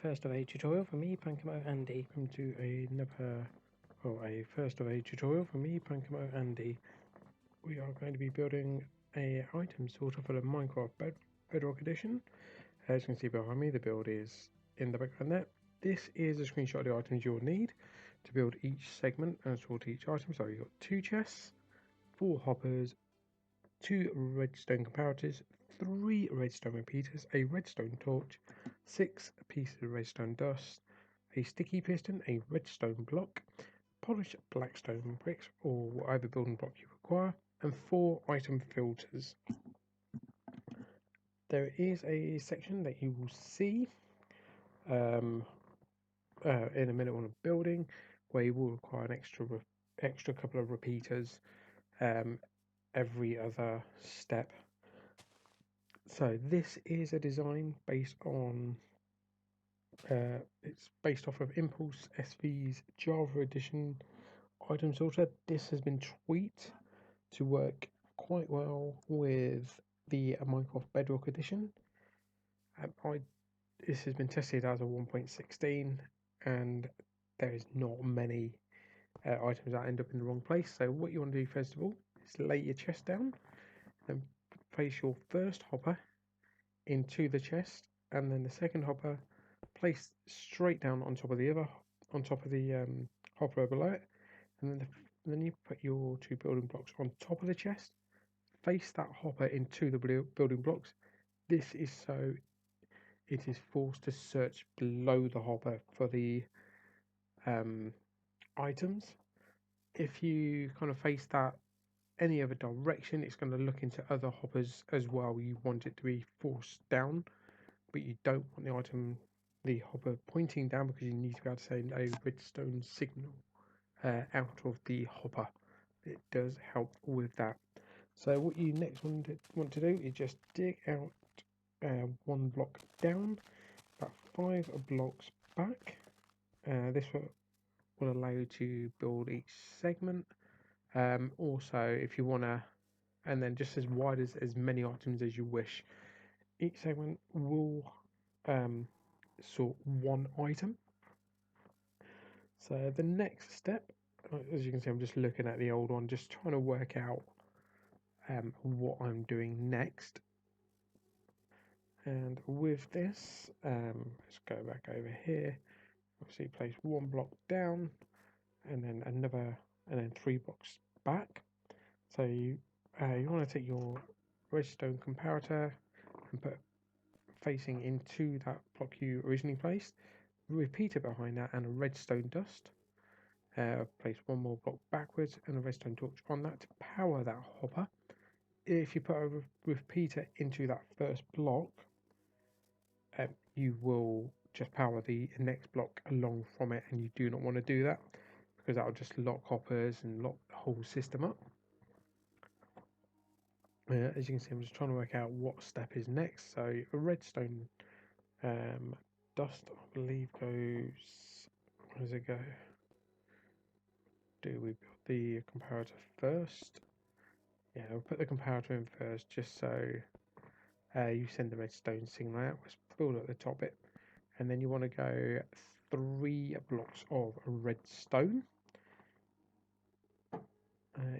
First of a tutorial from me, Pankamo Andy. Welcome to a first of a tutorial from me, Pankamo Andy. We are going to be building a item sorter for the Minecraft Bedrock edition. As you can see behind me, the build is in the background there. This is a screenshot of the items you'll need to build each segment and sort each item. So you've got 2 chests, 4 hoppers, 2 redstone comparators, 3 redstone repeaters, a redstone torch, 6 pieces of redstone dust, a sticky piston, a redstone block, polished blackstone bricks or whatever building block you require, and 4 item filters. There is a section that you will see in a minute on a building where you will require an extra couple of repeaters every other step. So this is a design based on it's based off of impulsesv's Java edition item sorter. This has been tweaked to work quite well with the Minecraft Bedrock edition. This has been tested as a 1.16 and there is not many items that end up in the wrong place. So what you want to do first of all is lay your chest down and place your first hopper into the chest, and then the second hopper placed straight down on top of the hopper below it, and then you put your 2 building blocks on top of the chest, face that hopper into the building blocks. This is so it is forced to search below the hopper for the items. If you kind of face that any other direction, it's going to look into other hoppers as well. You want it to be forced down, but you don't want the hopper pointing down, because you need to be able to send a redstone signal out of the hopper. It does help with that. So what you next want to do is just dig out 1 block down, about 5 blocks back. This will allow you to build each segment. Also, if you want to, and then just as wide as many items as you wish. Each segment will sort 1 item. So the next step, as you can see, I'm just looking at the old one, just trying to work out what I'm doing next. And with this, let's go back over here. Obviously, place 1 block down, and then 3 blocks back. So you want to take your redstone comparator and put facing into that block you originally placed, repeater behind that, and a redstone dust. Place 1 more block backwards and a redstone torch on that to power that hopper. If you put a repeater into that first block, you will just power the next block along from it, and you do not want to do that because that will just lock hoppers and lock the whole system up. As you can see, I'm just trying to work out what step is next. So a redstone dust, I believe, goes. Where does it go? Do we build the comparator first? Yeah, we'll put the comparator in first, just so you send the redstone signal out. Let's build at the top bit, and then you want to go 3 blocks of redstone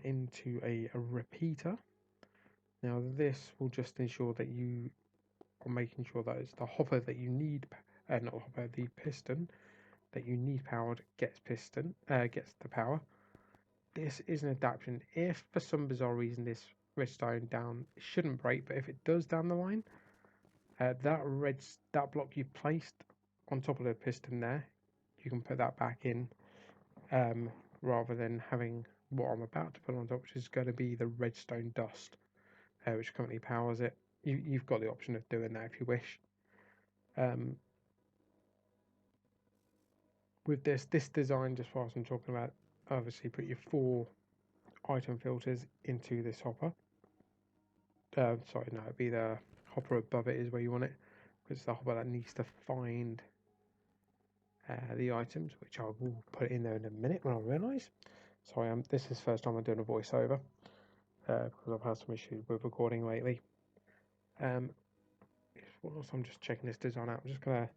into a repeater. Now this will just ensure that you are making sure that it's the hopper that you need, not hopper, the piston that you need powered gets the power. This is an adaption. If for some bizarre reason this redstone down shouldn't break, but if it does down the line, that block you placed on top of the piston there, you can put that back in, rather than having what I'm about to put on top, which is going to be the redstone dust, which currently powers it. You've got the option of doing that if you wish. With this design, just whilst I'm talking about, obviously put your 4 item filters into this hopper. Sorry, no, it'd be the hopper above it is where you want it, because it's the hopper that needs to find the items, which I will put in there in a minute when I realise. Sorry, this is the first time I'm doing a voiceover, because I've had some issues with recording lately. Whilst I'm just checking this design out, I'm just going to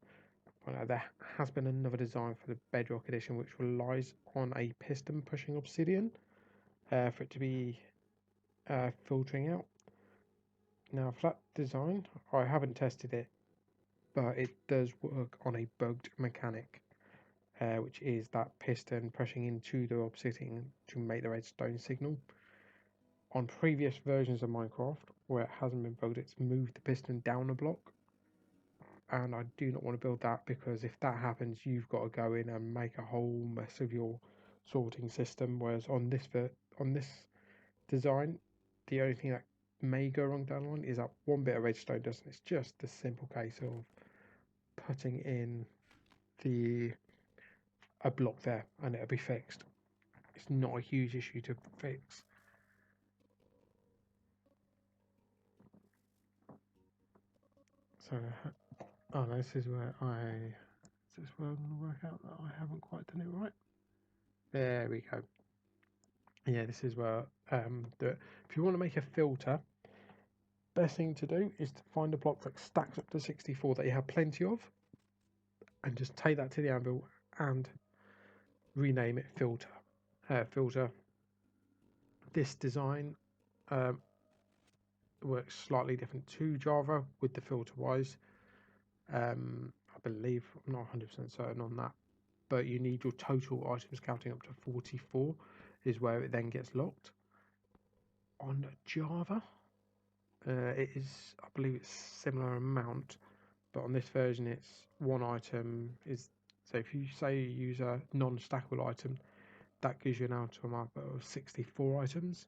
point out there has been another design for the Bedrock edition which relies on a piston pushing obsidian for it to be filtering out. Now for that design, I haven't tested it, but it does work on a bugged mechanic, which is that piston pushing into the obsidian to make the redstone signal. On previous versions of Minecraft, where it hasn't been bugged, it's moved the piston down a block, and I do not want to build that, because if that happens, you've got to go in and make a whole mess of your sorting system. Whereas on this design, the only thing that may go wrong down the line is that one bit of redstone doesn't. It's just a simple case of putting in a block there and it'll be fixed. It's not a huge issue to fix. So, oh no, this is where I'm going to work out that I haven't quite done it right. There we go. Yeah, this is where if you want to make a filter, best thing to do is to find a block that stacks up to 64 that you have plenty of, and just take that to the anvil and rename it filter. Filter. This design works slightly different to Java with the filter wise. I believe, I'm not 100% certain on that, but you need your total items counting up to 44 is where it then gets locked. On Java, it is, I believe it's similar amount, but on this version it's one item is, so if you say you use a non-stackable item, that gives you an output of 64 items.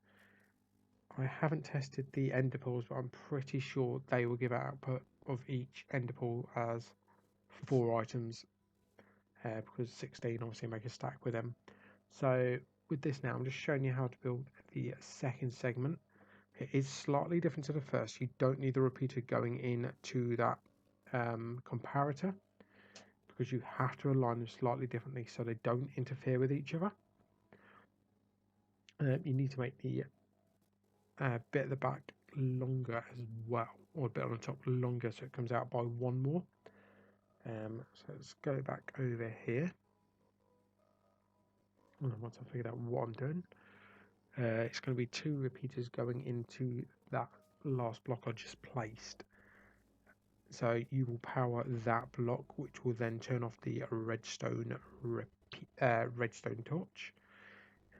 I haven't tested the ender pools, but I'm pretty sure they will give output of each ender pool as 4 items, because 16 obviously make a stack with them. So with this now, I'm just showing you how to build the second segment. It is slightly different to the first. You don't need the repeater going in to that comparator, because you have to align them slightly differently so they don't interfere with each other. You need to make the bit at the back longer as well, or a bit on the top longer, so it comes out by one more. So let's go back over here. And once I figured out what I'm doing, it's going to be 2 repeaters going into that last block I just placed. So you will power that block, which will then turn off the redstone torch.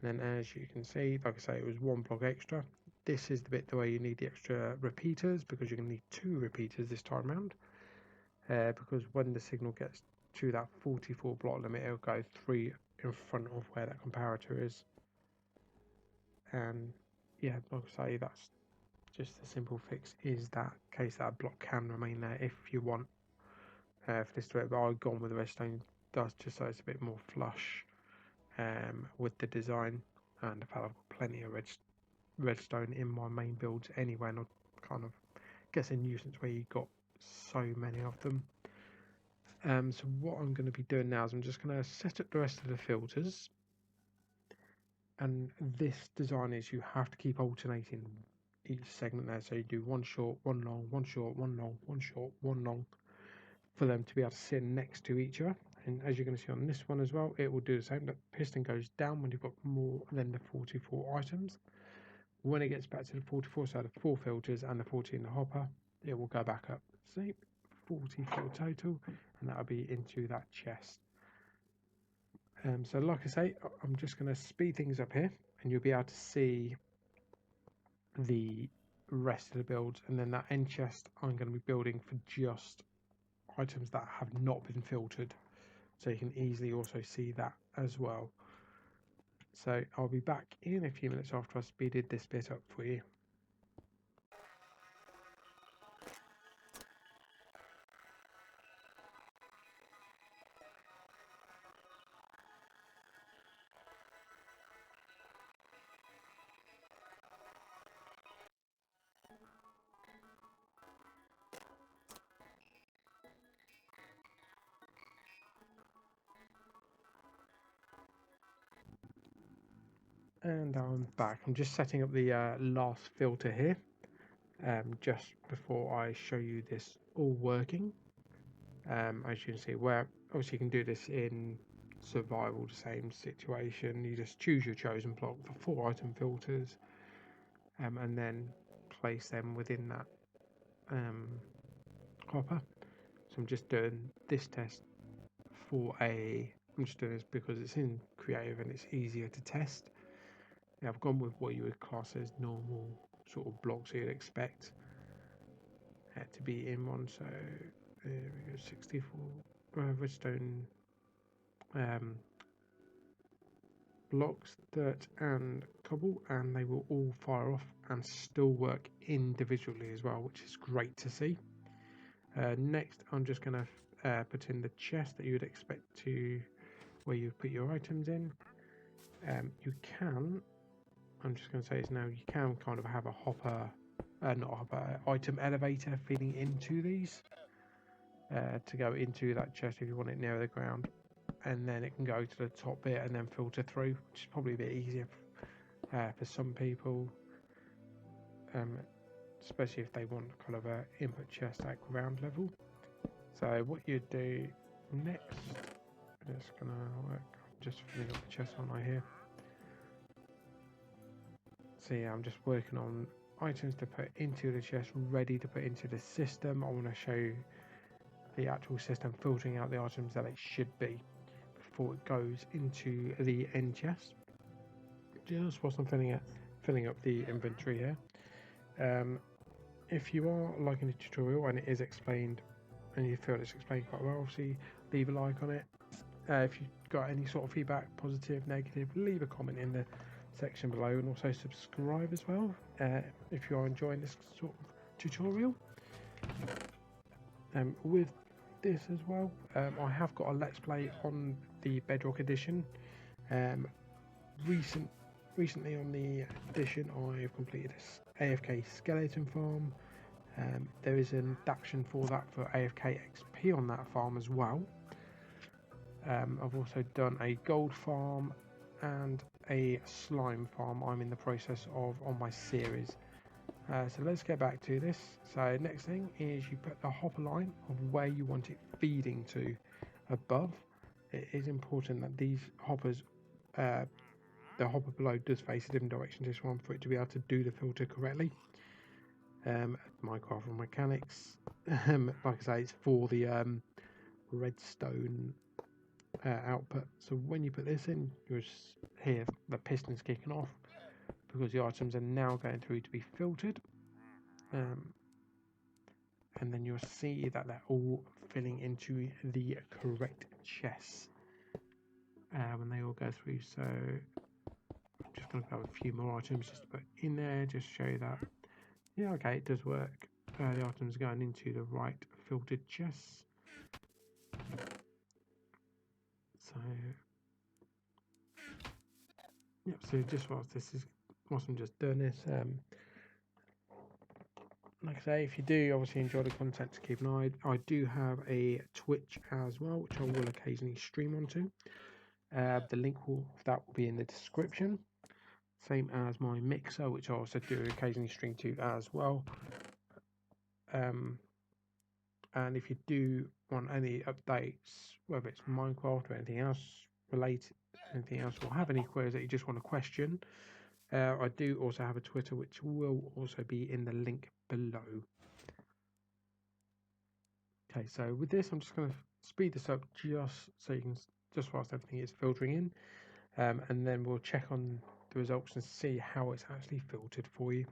And then, as you can see, like I say, it was 1 block extra. This is the bit where you need the extra repeaters, because you're going to need 2 repeaters this time around. Because when the signal gets to that 44 block limit, it'll go 3 in front of where that comparator is. And yeah, like I say, that's just a simple fix, is that case that block can remain there if you want for this to work. But I've gone with the redstone dust just so it's a bit more flush with the design, and I've got plenty of redstone in my main builds anyway, and I kind of gets a nuisance where you got so many of them. So what I'm going to be doing now is I'm just going to set up the rest of the filters, and this design is you have to keep alternating each segment there, so you do 1 short, 1 long, 1 short, 1 long, 1 short, 1 long, for them to be able to sit next to each other. And as you're going to see on this one as well, it will do the same. The piston goes down when you've got more than the 44 items. When it gets back to the 44, so the 4 filters and the 40 in the hopper, it will go back up. See, 44 total, and that'll be into that chest. So like I say, I'm just going to speed things up here, and you'll be able to see the rest of the builds. And then that end chest I'm going to be building for just items that have not been filtered, so you can easily also see that as well. So I'll be back in a few minutes after I speeded this bit up for you. And I'm back. I'm just setting up the last filter here, just before I show you this all working. as you can see, where obviously you can do this in survival, the same situation. You just choose your chosen block, the 4 item filters, and then place them within that hopper. So I'm just doing this test I'm just doing this because it's in creative and it's easier to test. Yeah, I've gone with what you would class as normal sort of blocks you'd expect to be in one. So there we go, 64 redstone blocks, dirt and cobble, and they will all fire off and still work individually as well, which is great to see. Next, I'm just going to put in the chest that you would expect to, where you put your items in. You can, I'm just going to say this now, you can kind of have a hopper, not a hopper, item elevator feeding into these to go into that chest if you want it near the ground, and then it can go to the top bit and then filter through, which is probably a bit easier for some people, especially if they want kind of a input chest at ground level. So what you do next, it's gonna work. I'm just filling up the chest on right here. So yeah, I'm just working on items to put into the chest, ready to put into the system. I want to show you the actual system filtering out the items that it should be before it goes into the end chest. Just whilst I'm filling up the inventory here. If you are liking the tutorial and it is explained and you feel it's explained quite well, obviously leave a like on it. If you've got any sort of feedback, positive, negative, leave a comment in the section below, and also subscribe as well if you are enjoying this sort of tutorial. With this as well, I have got a let's play on the Bedrock edition. Recently on the edition, I've completed this AFK skeleton farm. There is an adaption for that for AFK XP on that farm as well. I've also done a gold farm and a slime farm I'm in the process of on my series. So let's get back to this. So next thing is you put the hopper line of where you want it feeding to above. It is important that these hoppers, the hopper below does face a different direction to this one for it to be able to do the filter correctly. Minecraft mechanics, like I say, it's for the redstone output. So when you put this in, you'll hear the pistons kicking off because the items are now going through to be filtered, and then you'll see that they're all filling into the correct chests when they all go through. So I'm just going to grab a few more items just to put in there, just show you that yeah, okay, it does work. The items are going into the right filtered chests. So yep, so just whilst I'm just doing this, like I say, if you do obviously enjoy the content, to keep an eye, I do have a Twitch as well, which I will occasionally stream onto. The link of that will be in the description, same as my Mixer, which I also do occasionally stream to as well. And if you do want any updates, whether it's Minecraft or anything else related, anything else, or have any queries that you just want to question, I do also have a Twitter, which will also be in the link below. Okay, so with this, I'm just going to speed this up just so you can, just whilst everything is filtering in, and then we'll check on the results and see how it's actually filtered for you.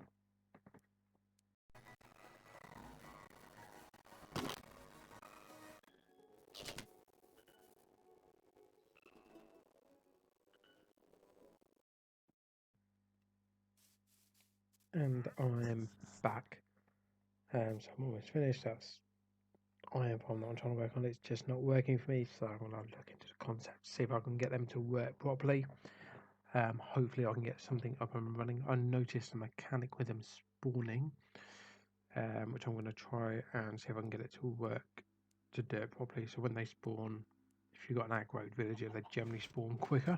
And I'm back. So I'm almost finished. That's iron farm that I'm trying to work on. It's just not working for me, so I'm going to look into the concept, see if I can get them to work properly. Hopefully I can get something up and running. I noticed a mechanic with them spawning, which I'm going to try and see if I can get it to work to do it properly. So when they spawn, if you've got an aggroed villager, they generally spawn quicker,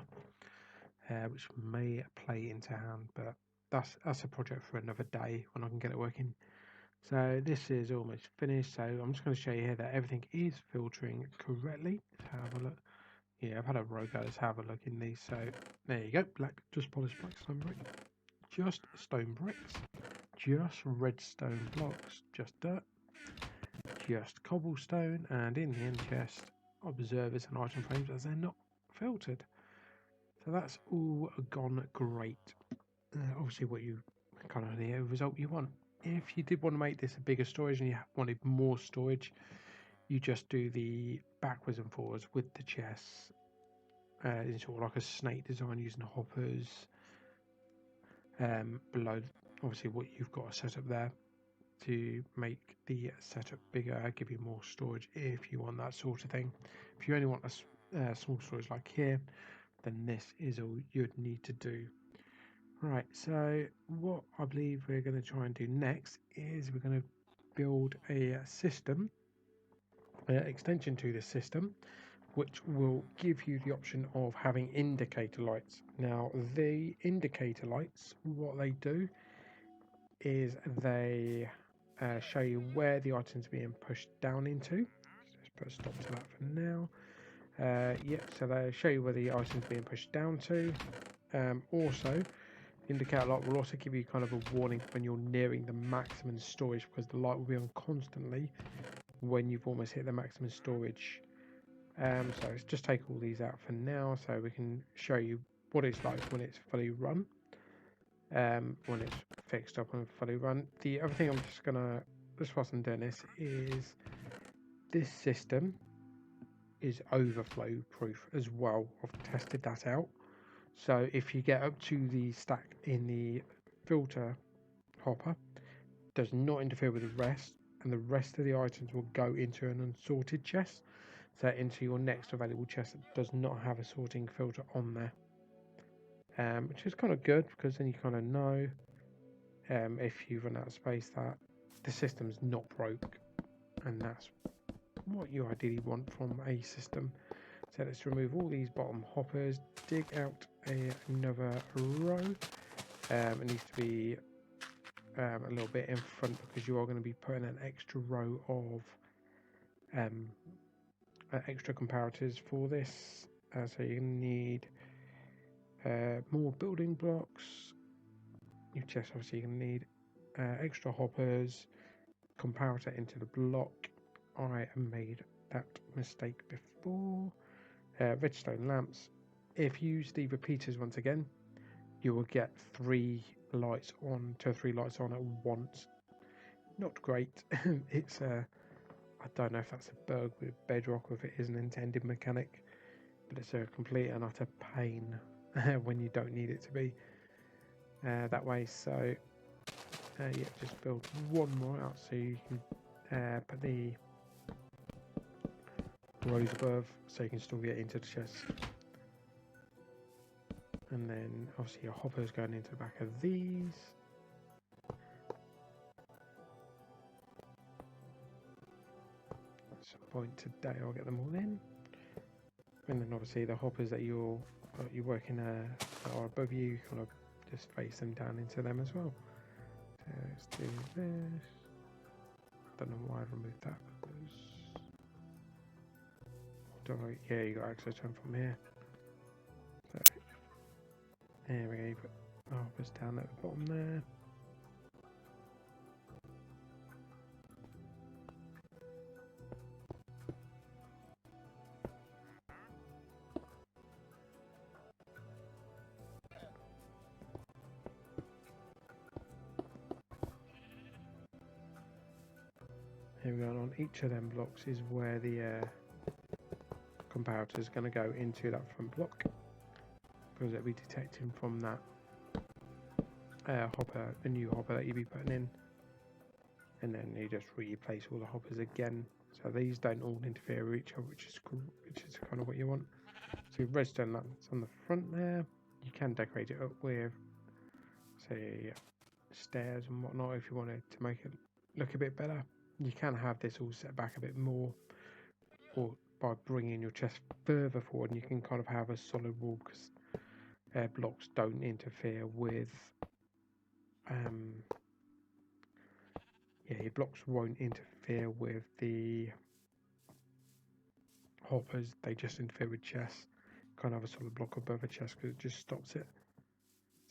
which may play into hand, but that's a project for another day when I can get it working So this is almost finished. So I'm just going to show you here that everything is filtering correctly. Let's have a look. Yeah, I've had a row go. Let's have a look in these. So there you go. Black, just polished black stone brick. Just stone bricks. Just redstone blocks. Just dirt. Just cobblestone. And in the end chest, observers and item frames as they're not filtered. So that's all gone great. Obviously what you kind of the result you want. If you did want to make this a bigger storage and you wanted more storage, you just do the backwards and forwards with the chests in sort of like a snake design using the hoppers below obviously what you've got set up there to make the setup bigger, give you more storage if you want that sort of thing. If you only want a small storage like here, then this is all you'd need to do. Right, so what I believe we're going to try and do next is we're going to build a system, extension to the system, which will give you the option of having indicator lights. Now, the indicator lights, what they do is they show you where the item's being pushed down into. Let's put a stop to that for now. So they show you where the item's being pushed down to. Also, indicator light will also give you kind of a warning when you're nearing the maximum storage, because the light will be on constantly when you've almost hit the maximum storage. So let's just take all these out for now so we can show you what it's like when it's fully run, when it's fixed up and fully run. The other thing I'm just gonna, just whilst I'm doing this, is this system is overflow proof as well. I've tested that out. So if you get up to the stack in the filter hopper, does not interfere with the rest, and the rest of the items will go into an unsorted chest, so into your next available chest that does not have a sorting filter on there, which is kind of good because then you kind of know if you run out of space that the system's not broke, and that's what you ideally want from a system. So let's remove all these bottom hoppers, dig out another row. It needs to be a little bit in front because you are going to be putting an extra row of extra comparators for this. So you need more building blocks. Your chest, obviously, you're going to need extra hoppers, comparator into the block. I made that mistake before. Redstone lamps. If you use the repeaters once again, you will get 3 lights on, 2 or 3 lights on at once. Not great. It's I don't know if that's a bug with Bedrock or if it is an intended mechanic, but it's a complete and utter pain when you don't need it to be that way. So yeah, just build one more out so you can put the rows above so you can still get into the chest. And then obviously your hopper's going into the back of these. At some point today I'll get them all in. And then obviously the hoppers that you're working are above you, kind of just face them down into them as well. So let's do this. I don't know why I've removed that because yeah, you got access to them from here. So there we go, you put the hoppers down at the bottom there. Here we go, and on each of them blocks is where the comparator is going to go into that front block, because it'll be detecting from that hopper, the new hopper that you'll be putting in, and then you just replace all the hoppers again, so these don't all interfere with each other, which is kind of what you want. So redstone lamps on the front there. You can decorate it up with, say, stairs and whatnot if you wanted to make it look a bit better. You can have this all set back a bit more, or by bringing your chest further forward, and you can kind of have a solid wall because blocks don't interfere with yeah, your blocks won't interfere with the hoppers, they just interfere with chests. Can't have a solid block above a chest because it just stops it.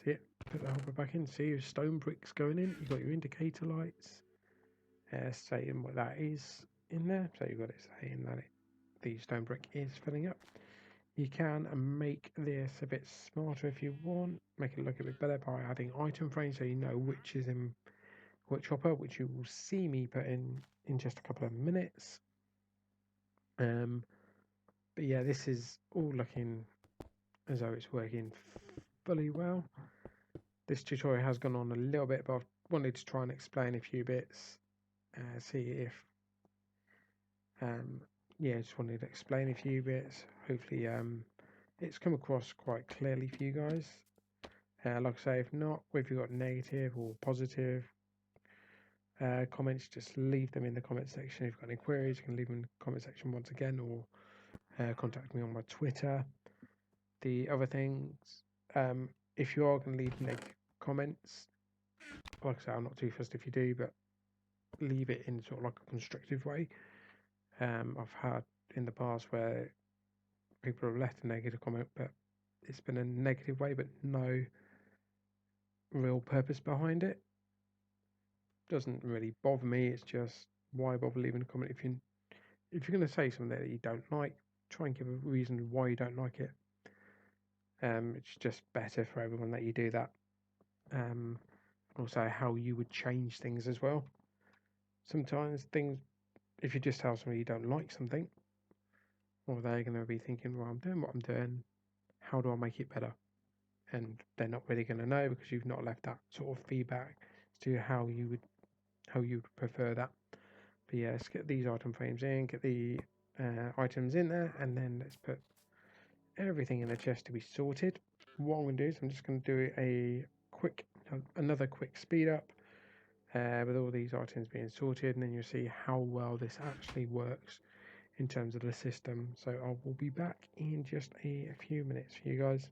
See it? Put the hopper back in. See your stone bricks going in. You've got your indicator lights saying what that is in there. So you've got it saying that the stone brick is filling up. You can make this a bit smarter if you want. Make it look a bit better by adding item frames so you know which is in which hopper, which you will see me put in just a couple of minutes. But yeah, this is all looking as though it's working fully well. This tutorial has gone on a little bit, but I've wanted to try and explain a few bits. See if yeah, just wanted to explain a few bits. Hopefully it's come across quite clearly for you guys. Like I say, if not, if you've got negative or positive comments, just leave them in the comment section. If you've got any queries, you can leave them in the comment section once again, or contact me on my Twitter. The other things, if you are going to leave negative comments, like I say, I'm not too fussed if you do, but leave it in sort of like a constructive way. I've had in the past where people have left a negative comment, but it's been a negative way, but no real purpose behind it. Doesn't really bother me. It's just, why bother leaving a comment if you're going to say something that you don't like? Try and give a reason why you don't like it. It's just better for everyone that you do that. Also, how you would change things as well. Sometimes things, if you just tell somebody you don't like something, well, they're going to be thinking, well, I'm doing what I'm doing. How do I make it better? And they're not really going to know because you've not left that sort of feedback as to how you would prefer that. But yeah, let's get these item frames in, get the items in there, and then let's put everything in the chest to be sorted. What I'm going to do is I'm just going to do another quick speed up with all these items being sorted, and then you'll see how well this actually works in terms of the system. So I will be back in just a few minutes for you guys.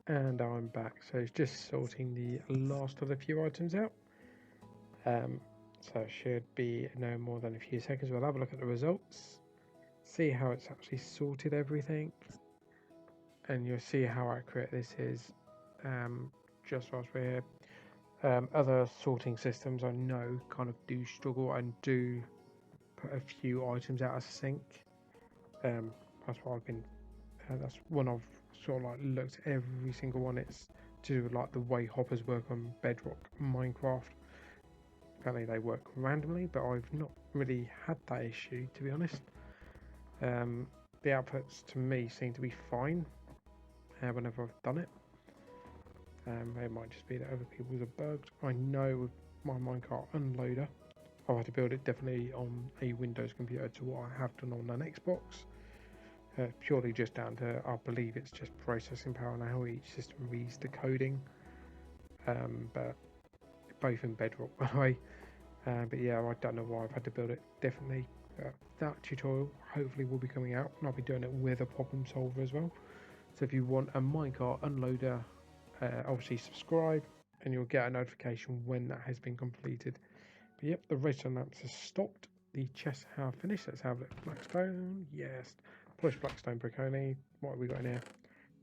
And I'm back. So it's just sorting the last of the few items out. So it should be no more than a few seconds. We'll have a look at the results, see how it's actually sorted everything, and you'll see how accurate this is. Just whilst we're here, other sorting systems I know kind of do struggle and do put a few items out of sync. That's what I've been. That's one I've sort of like looked at every single one. It's to do with like the way hoppers work on Bedrock Minecraft. Apparently they work randomly, but I've not really had that issue, to be honest. The outputs to me seem to be fine whenever I've done it. It might just be that other people's are bugged. I know with my minecart unloader, I've had to build it definitely on a Windows computer to what I have done on an Xbox. Purely just down to, I believe it's just processing power and how each system reads the coding. But both in Bedrock, by the way. But yeah, I don't know why I've had to build it differently. That tutorial hopefully will be coming out, and I'll be doing it with a problem solver as well. So if you want a minecart unloader, obviously subscribe, and you'll get a notification when that has been completed. But yep, the redstone lamps has stopped. The chests have finished. Let's have a look. Blackstone, yes. Polished blackstone brick only. What have we got in here?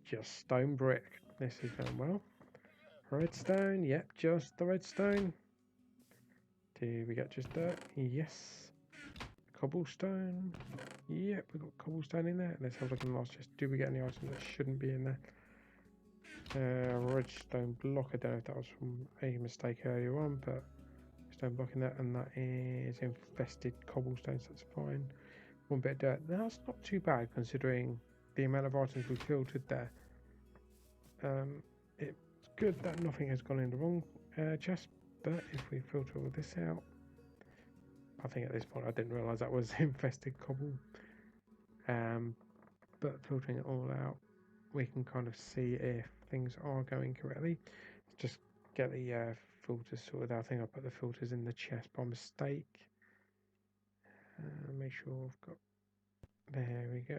Just stone brick. This is going well. Redstone, yep, just the redstone. Do we get just dirt? Yes. Cobblestone. Yep, we've got cobblestone in there. Let's have a look in the last chest. Do we get any items that shouldn't be in there? Redstone block. I don't know if that was from a mistake earlier on, but stone block in there, and that is infested cobblestone, so that's fine. One bit of dirt. That's not too bad considering the amount of items we filtered there. It's good that nothing has gone in the wrong chest, but if we filter all this out, I think at this point I didn't realise that was infested cobble. But filtering it all out, we can kind of see if things are going correctly. Let's just get the filters sorted out. I think I put the filters in the chest by mistake. Make sure I've got. There we go.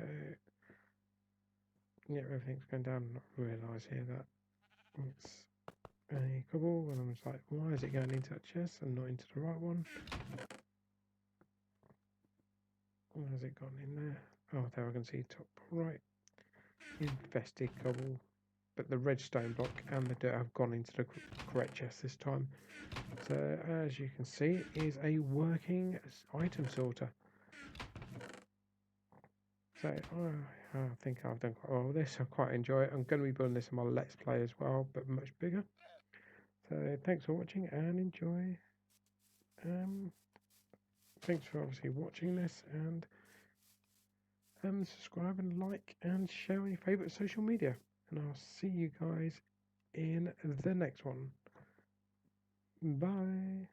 Yeah, everything's going down. Not realise here that it's a cobble, and I'm just like, why is it going into that chest and not into the right one? Where has it gone in there? Oh, there I can see top right. Infested cobble. But the redstone block and the dirt have gone into the correct chest this time. So as you can see, it is a working item sorter. So I think I've done quite well with this. I quite enjoy it. I'm going to be building this in my Let's Play as well, but much bigger. So thanks for watching and enjoy. Thanks for obviously watching this, and subscribe and like and share on your favourite social media. And I'll see you guys in the next one. Bye.